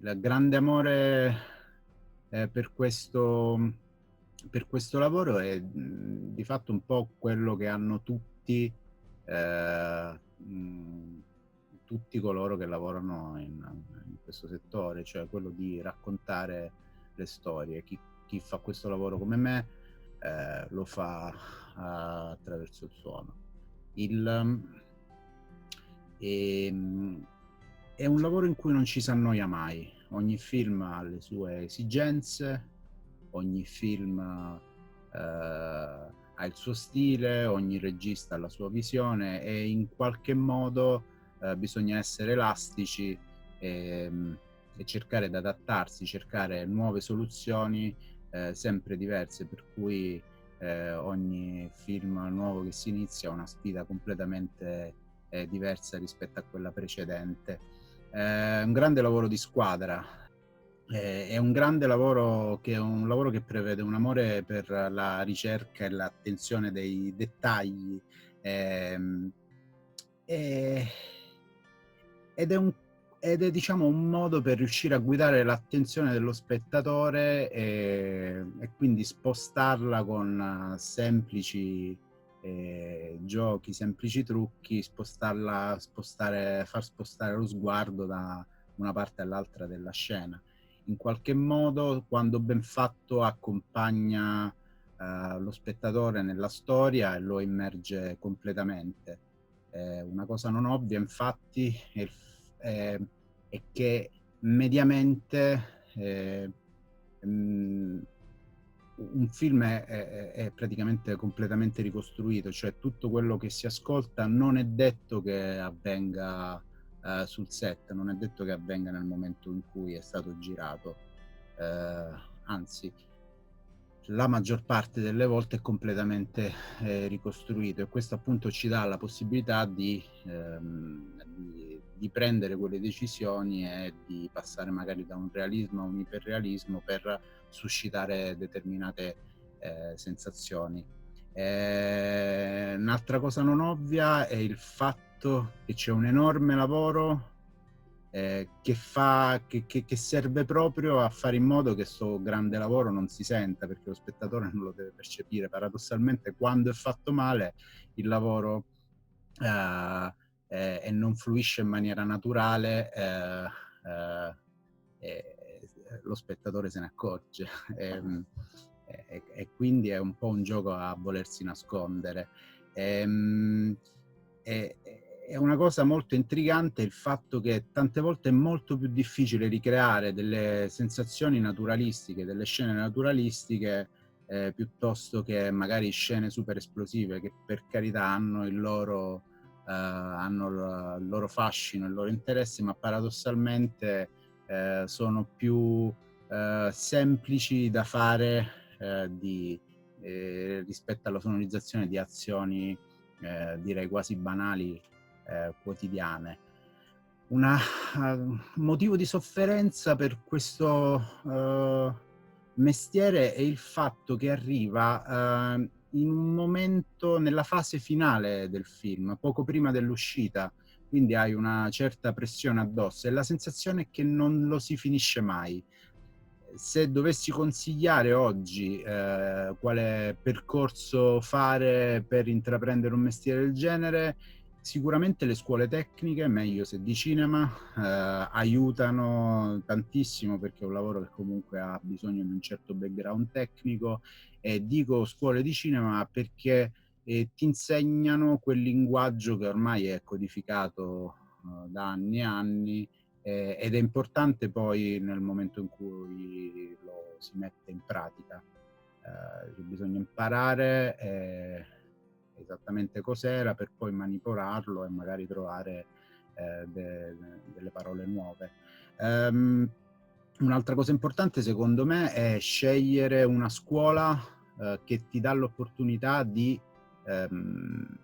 il grande amore per questo lavoro è di fatto un po' quello che hanno eh, mh, tutti coloro che lavorano in questo settore, cioè quello di raccontare le storie. Chi fa questo lavoro come me lo fa attraverso il suono. Il, ehm, è un lavoro in cui non ci si annoia mai. Ogni film ha le sue esigenze, ogni film ha il suo stile, ogni regista ha la sua visione e in qualche modo bisogna essere elastici e, e cercare di adattarsi, cercare nuove soluzioni sempre diverse, per cui ogni film nuovo che si inizia è una sfida completamente diversa rispetto a quella precedente. Un grande lavoro di squadra, è un grande lavoro che è un lavoro che prevede un amore per la ricerca e l'attenzione dei dettagli, ehm, e ed è un ed è diciamo un modo per riuscire a guidare l'attenzione dello spettatore, e quindi spostarla con semplici giochi, semplici trucchi, far spostare lo sguardo da una parte all'altra della scena. In qualche modo, quando ben fatto, accompagna lo spettatore nella storia e lo immerge completamente. Una cosa non ovvia infatti è che mediamente mhmm, un film è praticamente completamente ricostruito, cioè tutto quello che si ascolta non è detto che avvenga sul set, non è detto che avvenga nel momento in cui è stato girato. Anzi, la maggior parte delle volte è completamente ricostruito, e questo appunto ci dà la possibilità di prendere quelle decisioni e di passare magari da un realismo a un iperrealismo per suscitare determinate sensazioni. Un'altra cosa non ovvia è il fatto che c'è un enorme lavoro che serve proprio a fare in modo che 'sto grande lavoro non si senta, perché lo spettatore non lo deve percepire. Paradossalmente, quando è fatto male il lavoro e non fluisce in maniera naturale, lo spettatore se ne accorge. Ehm, e quindi è un po' un gioco a volersi nascondere. Ehm, e è una cosa molto intrigante il fatto che tante volte è molto più difficile ricreare delle sensazioni naturalistiche, delle scene naturalistiche, piuttosto che magari scene super esplosive, che per carità hanno il loro fascino, il loro interesse, ma paradossalmente sono più semplici da fare rispetto alla sonorizzazione di azioni direi quasi banali, quotidiane. Una motivo di sofferenza per questo mestiere è il fatto che arriva in un momento nella fase finale del film, poco prima dell'uscita, quindi hai una certa pressione addosso e la sensazione è che non lo si finisce mai. Se dovessi consigliare oggi quale percorso fare per intraprendere un mestiere del genere, sicuramente le scuole tecniche, meglio se di cinema, aiutano tantissimo, perché è un lavoro che comunque ha bisogno di un certo background tecnico, e dico scuole di cinema perché ti insegnano quel linguaggio che ormai è codificato da anni e anni, ed è importante poi nel momento in cui lo si mette in pratica. Bisogna imparare esattamente cos'era per poi manipolarlo e magari trovare delle parole nuove. Ehm, Un'altra cosa importante secondo me è scegliere una scuola che ti dà l'opportunità ehm,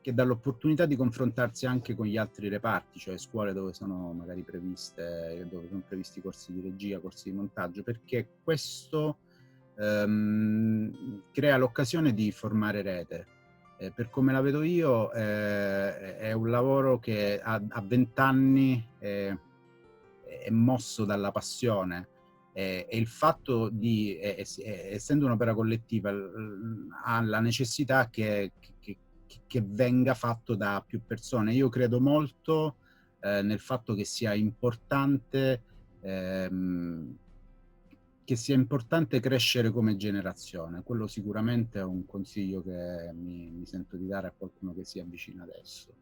di confrontarsi anche con gli altri reparti, cioè scuole dove sono previsti corsi di regia, corsi di montaggio, perché questo crea l'occasione di formare rete. Per come la vedo io, è un lavoro che a 20 anni è mosso dalla passione, e il fatto di essendo un'opera collettiva, ha la necessità che venga fatto da più persone. Io credo molto, nel fatto ehm, che sia importante crescere come generazione. Quello sicuramente è un consiglio che mi sento di dare a qualcuno che si avvicina adesso.